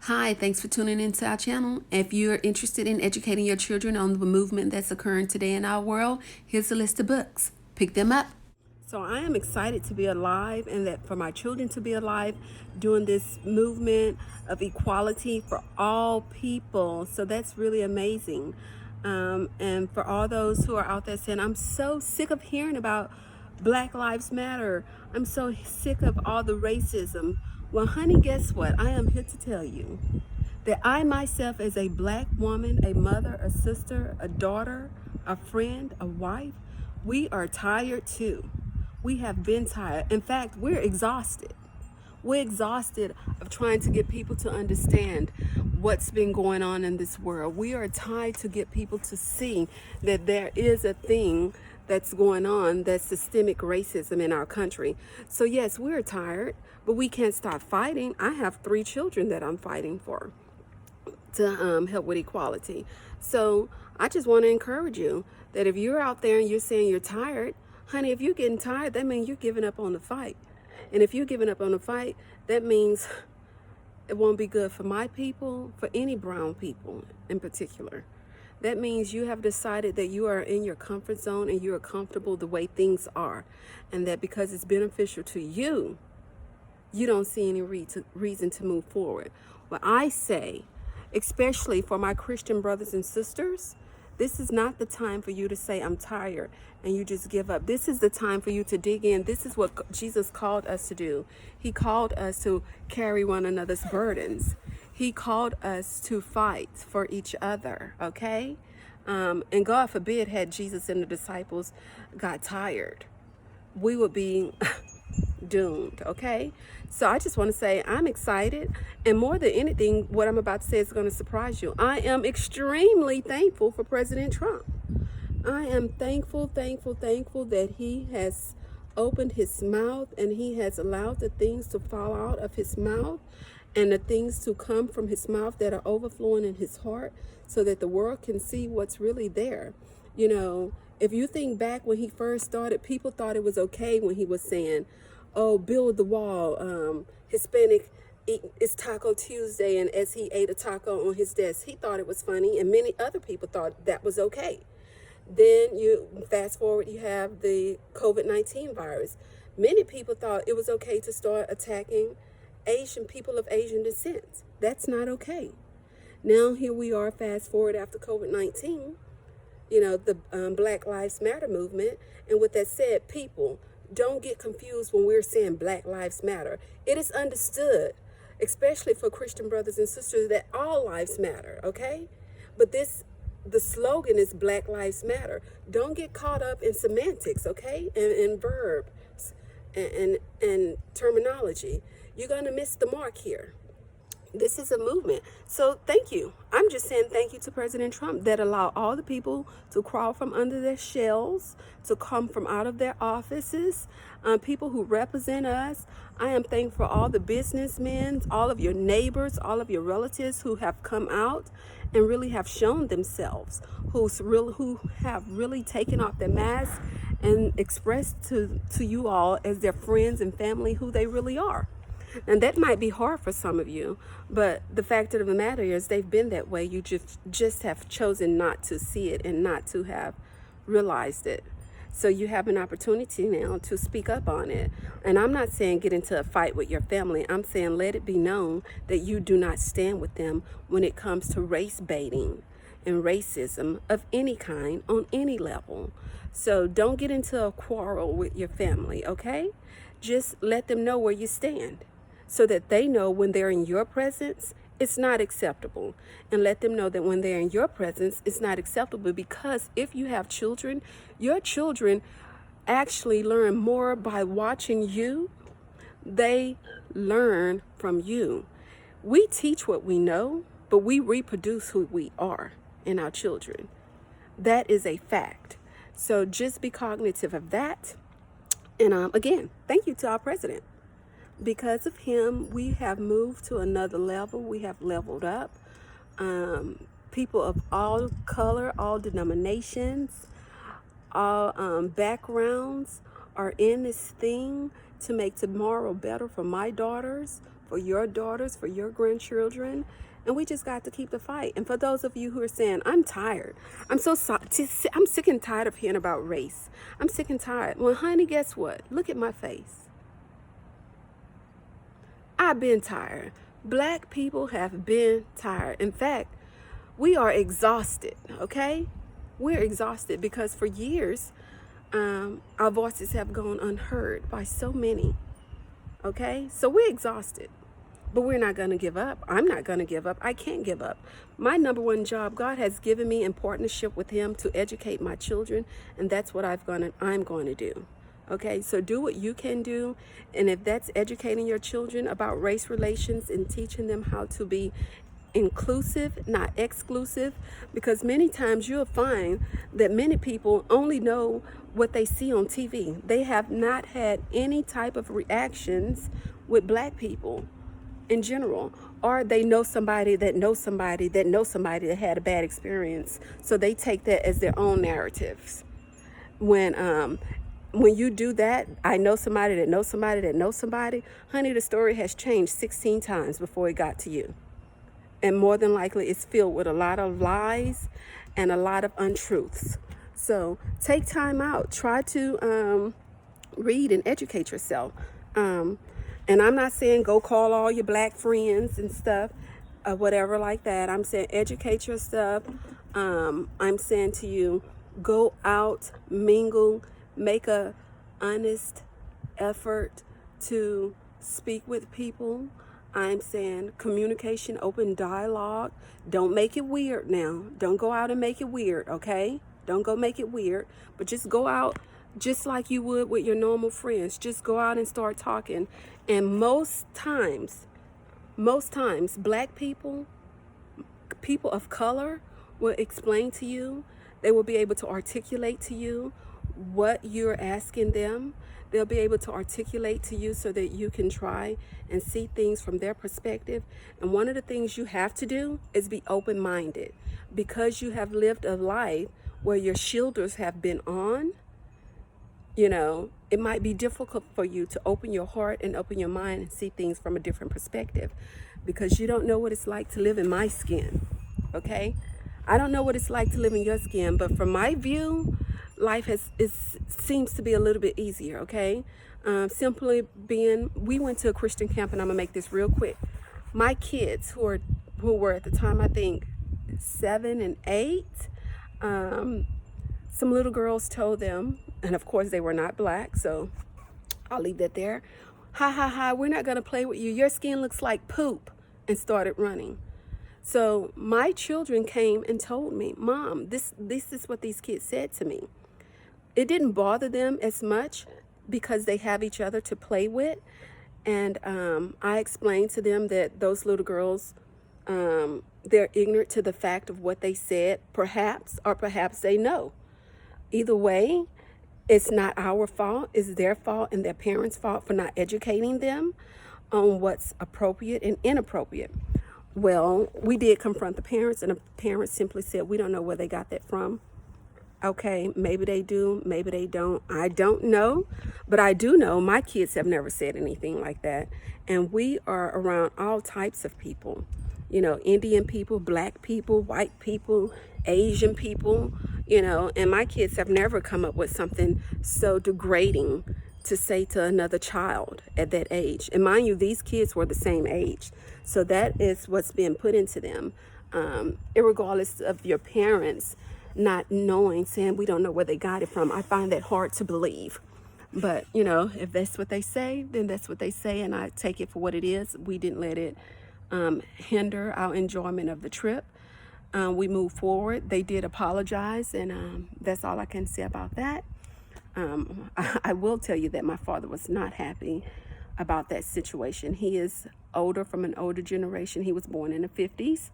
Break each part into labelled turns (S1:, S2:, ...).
S1: Hi, thanks for tuning into our channel. If you're interested in educating your children on the movement that's occurring today in our world, here's a list of books. Pick them up. So I am excited to be alive and that for my children to be alive during this movement of equality for all people. So that's really amazing. And for all those who are out there saying, I'm so sick of hearing about Black Lives Matter. I'm so sick of all the racism. Well, honey, guess what? I am here to tell you that I myself, as a Black woman, a mother, a sister, a daughter, a friend, a wife, we are tired too. We have been tired. In fact, we're exhausted. We're exhausted of trying to get people to understand what's been going on in this world. We are tired to get people to see that there is a thing that's going on, that's systemic racism in our country. So yes, we're tired, but we can't stop fighting. I have 3 children that I'm fighting for to help with equality. So I just want to encourage you that if you're out there and you're saying you're tired, honey, if you're getting tired, that means you're giving up on the fight. And if you're giving up on the fight, that means it won't be good for my people, for any brown people in particular. That means you have decided that you are in your comfort zone and you are comfortable the way things are. And that because it's beneficial to you, you don't see any reason to move forward. Well, I say, especially for my Christian brothers and sisters, this is not the time for you to say, I'm tired, and you just give up. This is the time for you to dig in. This is what Jesus called us to do. He called us to carry one another's burdens. He called us to fight for each other, okay? And God forbid had Jesus and the disciples got tired. We would be doomed, okay? So I just want to say I'm excited, and more than anything, what I'm about to say is going to surprise you. I am extremely thankful for President Trump. I am thankful that he has opened his mouth and he has allowed the things to fall out of his mouth and the things to come from his mouth that are overflowing in his heart so that the world can see what's really there. You know, if you think back when he first started, people thought it was okay when he was saying, oh, build the wall, Hispanic it's Taco Tuesday, and as he ate a taco on his desk, he thought it was funny, and many other people thought that was okay. Then you fast forward, you have the COVID-19 virus. Many people thought it was okay to start attacking Asian people of Asian descent. That's not okay. Now here we are, fast forward after COVID-19, you know, the Black Lives Matter movement. And with that said, people, don't get confused when we're saying Black Lives Matter. It is understood, especially for Christian brothers and sisters, that all lives matter, okay? But the slogan is Black Lives Matter. Don't get caught up in semantics, okay? And verbs and terminology. You're going to miss the mark here. This is a movement. So thank you. I'm just saying thank you to President Trump that allowed all the people to crawl from under their shells, to come from out of their offices, people who represent us. I am thankful for all the businessmen, all of your neighbors, all of your relatives who have come out and really have shown themselves, who have really taken off their masks and expressed to you all as their friends and family who they really are. And that might be hard for some of you, but the fact of the matter is they've been that way. You just have chosen not to see it and not to have realized it. So you have an opportunity now to speak up on it. And I'm not saying get into a fight with your family. I'm saying let it be known that you do not stand with them when it comes to race baiting and racism of any kind on any level. So don't get into a quarrel with your family, okay? Just let them know where you stand, so that they know when they're in your presence, it's not acceptable. And let them know that when they're in your presence, it's not acceptable, because if you have children, your children actually learn more by watching you. They learn from you. We teach what we know, but we reproduce who we are in our children. That is a fact. So just be cognitive of that. And again, thank you to our president. Because of him, we have moved to another level. We have leveled up. People of all color, all denominations, all backgrounds are in this thing to make tomorrow better for my daughters, for your daughters, for your grandchildren. And we just got to keep the fight. And for those of you who are saying, I'm tired, I'm sick and tired of hearing about race. I'm sick and tired. Well, honey, guess what? Look at my face. I've been tired. Black people have been tired. In fact, we are exhausted, okay? We're exhausted because for years, our voices have gone unheard by so many, okay? So we're exhausted, but we're not going to give up. I'm not going to give up. I can't give up. My number one job, God has given me in partnership with him to educate my children, and that's what I'm going to do. Okay, so do what you can do. And if that's educating your children about race relations and teaching them how to be inclusive, not exclusive, because many times you'll find that many people only know what they see on TV. They have not had any type of reactions with black people in general, or they know somebody that knows somebody that knows somebody that had a bad experience, so they take that as their own narratives. When you do that, I know somebody that knows somebody that knows somebody, honey, the story has changed 16 times before it got to you. And more than likely, it's filled with a lot of lies and a lot of untruths. So take time out. Try to read and educate yourself. And I'm not saying go call all your black friends and stuff, whatever like that. I'm saying educate yourself. I'm saying to you, go out, mingle, make a honest effort to speak with people. I'm saying communication, open dialogue. Don't make it weird now. Don't go out and make it weird, okay? Don't go make it weird, but just go out just like you would with your normal friends. Just go out and start talking. And most times, black people, people of color will explain to you. They will be able to articulate to you what you're asking them. They'll be able to articulate to you so that you can try and see things from their perspective. And one of the things you have to do is be open-minded, because you have lived a life where your shoulders have been on. You know, it might be difficult for you to open your heart and open your mind and see things from a different perspective, because you don't know what it's like to live in my skin, okay? I don't know what it's like to live in your skin, but from my view, life seems to be a little bit easier, okay? Simply being, we went to a Christian camp, and I'm gonna make this real quick. My kids, who were at the time, I think 7 and 8, some little girls told them, and of course they were not black, so I'll leave that there. Ha ha ha, we're not gonna play with you. Your skin looks like poop, and started running. So my children came and told me, Mom, this is what these kids said to me. It didn't bother them as much because they have each other to play with. And I explained to them that those little girls, they're ignorant to the fact of what they said, perhaps, or perhaps they know. Either way, it's not our fault. It's their fault and their parents' fault for not educating them on what's appropriate and inappropriate. Well, we did confront the parents, and the parents simply said, we don't know where they got that from. Okay, maybe they do, maybe they don't. I don't know, but I do know my kids have never said anything like that. And we are around all types of people, you know, Indian people, black people, white people, Asian people, you know, and my kids have never come up with something so degrading to say to another child at that age. And mind you, these kids were the same age. So that is what's being put into them, irregardless of your parents not knowing, saying we don't know where they got it from. I find that hard to believe. But, you know, if that's what they say, then that's what they say, and I take it for what it is. We didn't let it hinder our enjoyment of the trip. We moved forward. They did apologize, and that's all I can say about that. I will tell you that my father was not happy about that situation. He is older, from an older generation. He was born in the 50s.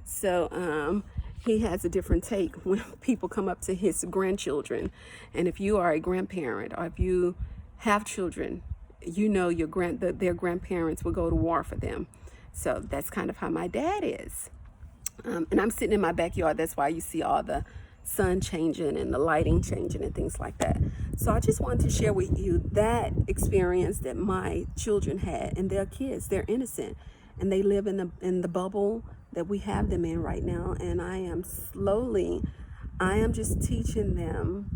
S1: So he has a different take when people come up to his grandchildren. And if you are a grandparent, or if you have children, you know their grandparents will go to war for them. So that's kind of how my dad is. And I'm sitting in my backyard. That's why you see all the sun changing and the lighting changing and things like that. So I just wanted to share with you that experience that my children had, and they're kids, they're innocent, and they live in the bubble that we have them in right now. And I am just teaching them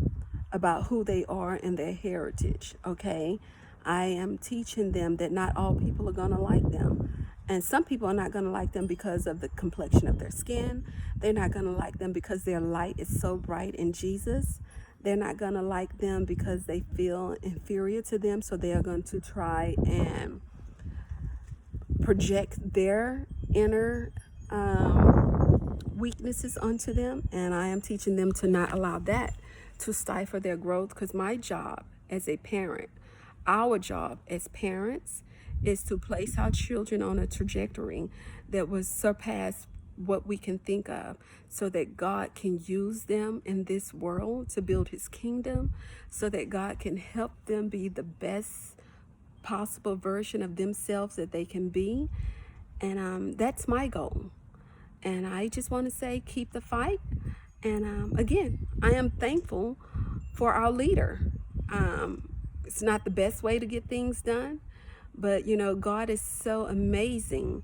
S1: about who they are and their heritage, okay? I am teaching them that not all people are gonna like them. And some people are not gonna like them because of the complexion of their skin. They're not gonna like them because their light is so bright in Jesus. They're not gonna like them because they feel inferior to them, so they are going to try and project their inner weaknesses onto them. And I am teaching them to not allow that to stifle their growth, because my job as a parent, our job as parents, is to place our children on a trajectory that will surpass what we can think of, so that God can use them in this world to build his kingdom, so that God can help them be the best possible version of themselves that they can be. And that's my goal. And I just want to say, keep the fight. And again, I am thankful for our leader. It's not the best way to get things done, but you know, God is so amazing.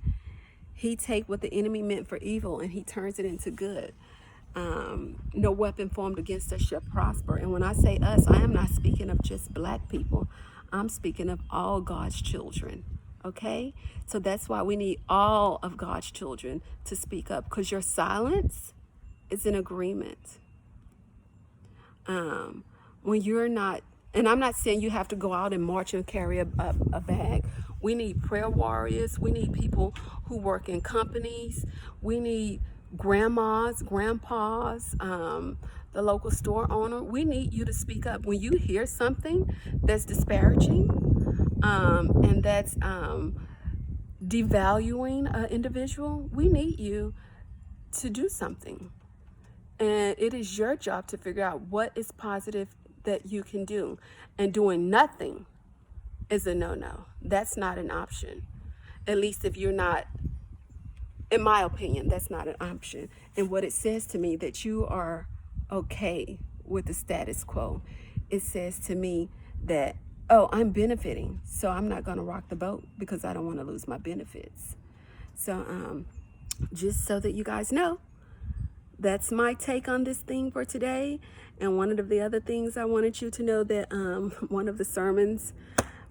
S1: He take what the enemy meant for evil and he turns it into good. No weapon formed against us shall prosper. And when I say us, I am not speaking of just black people. I'm speaking of all God's children. Okay? So that's why we need all of God's children to speak up, because your silence is an agreement. When you're not, and I'm not saying you have to go out and march and carry a bag. We need prayer warriors. We need people who work in companies. We need grandmas, grandpas, the local store owner. We need you to speak up. When you hear something that's disparaging, and that's devaluing an individual, we need you to do something. And it is your job to figure out what is positive that you can do. And doing nothing is a no-no. That's not an option. At least if you're not, in my opinion, that's not an option. And what it says to me, that you are okay with the status quo. It says to me that, oh, I'm benefiting, so I'm not gonna rock the boat because I don't wanna lose my benefits. So just so that you guys know, that's my take on this thing for today. And one of the other things I wanted you to know, that one of the sermons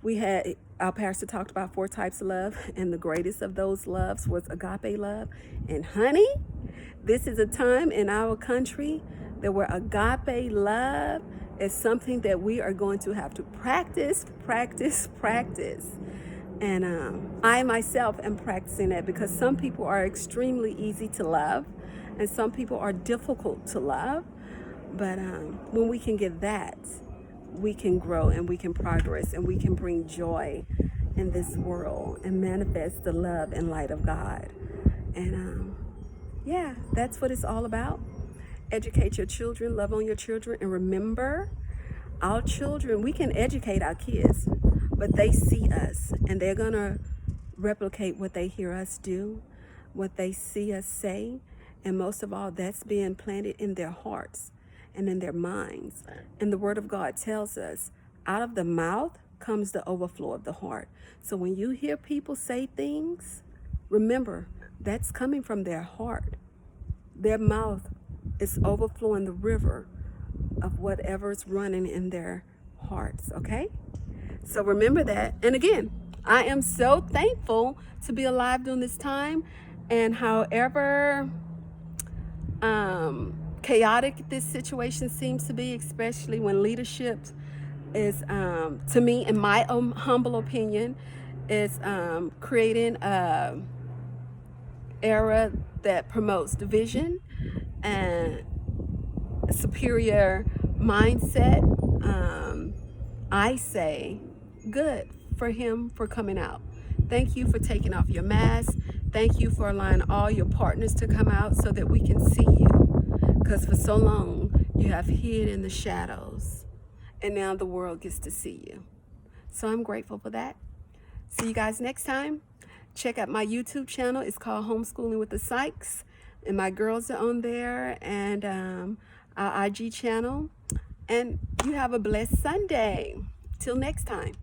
S1: we had, our pastor talked about 4 types of love, and the greatest of those loves was agape love. And honey, this is a time in our country that where agape love is something that we are going to have to practice. And I myself am practicing that, because some people are extremely easy to love and some people are difficult to love. But when we can get that, we can grow and we can progress and we can bring joy in this world and manifest the love and light of God. And yeah, that's what it's all about. Educate your children, love on your children, and remember, our children, we can educate our kids, but they see us and they're gonna replicate what they hear us do, what they see us say, and most of all, that's being planted in their hearts and in their minds. And the Word of God tells us, out of the mouth comes the overflow of the heart. So when you hear people say things, remember, that's coming from their heart. Their mouth is overflowing the river of whatever's running in their hearts, okay? So remember that. And again, I am so thankful to be alive during this time. And however chaotic this situation seems to be, especially when leadership is, to me, in my own humble opinion, is creating a era that promotes division and a superior mindset. I say good for him for coming out. Thank you for taking off your mask. Thank you for allowing all your partners to come out so that we can see you. Because for so long, you have hid in the shadows. And now the world gets to see you. So I'm grateful for that. See you guys next time. Check out my YouTube channel. It's called Homeschooling with the Sykes. And my girls are on there. And our IG channel. And you have a blessed Sunday. Till next time.